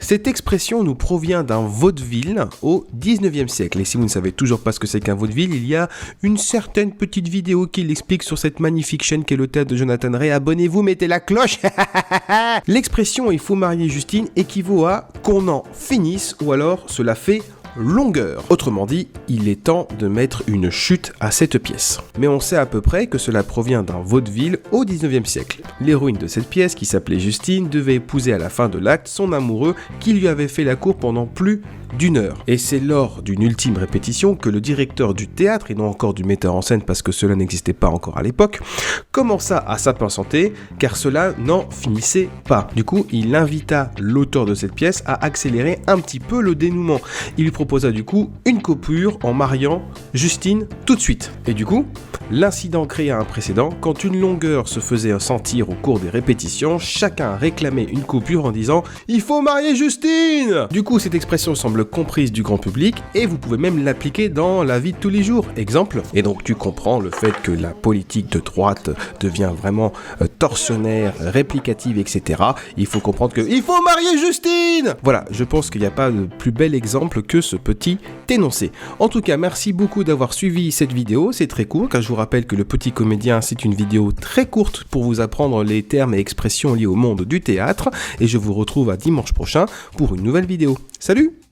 Cette expression nous provient d'un vaudeville au 19e siècle. Et si vous ne savez toujours pas ce que c'est qu'un vaudeville, il y a une certaine petite vidéo qui l'explique sur cette magnifique chaîne qu'est le théâtre de Jonathan Ray. Abonnez-vous, mettez la cloche. L'expression « il faut marier Justine » équivaut à « qu'on en finisse » ou alors « cela fait longueur ». Autrement dit, il est temps de mettre une chute à cette pièce. Mais on sait à peu près que cela provient d'un vaudeville au 19e siècle. L'héroïne de cette pièce, qui s'appelait Justine, devait épouser à la fin de l'acte son amoureux qui lui avait fait la cour pendant plus d'1 heure. Et c'est lors d'une ultime répétition que le directeur du théâtre, et non encore du metteur en scène parce que cela n'existait pas encore à l'époque, commença à s'impatienter car cela n'en finissait pas. Du coup, il invita l'auteur de cette pièce à accélérer un petit peu le dénouement. Il lui proposa du coup une coupure en mariant Justine tout de suite. Et du coup, l'incident créa un précédent. Quand une longueur se faisait sentir au cours des répétitions, chacun réclamait une coupure en disant « Il faut marier Justine !» Du coup, cette expression semble comprise du grand public et vous pouvez même l'appliquer dans la vie de tous les jours. Exemple, et donc tu comprends le fait que la politique de droite devient vraiment tortionnaire, réplicative, etc. Il faut comprendre que « Il faut marier Justine !» Voilà, je pense qu'il n'y a pas de plus bel exemple que ce petit énoncé. En tout cas, merci beaucoup d'avoir suivi cette vidéo, c'est très court car je vous rappelle que Le Petit Comédien, c'est une vidéo très courte pour vous apprendre les termes et expressions liés au monde du théâtre et je vous retrouve à dimanche prochain pour une nouvelle vidéo. Salut!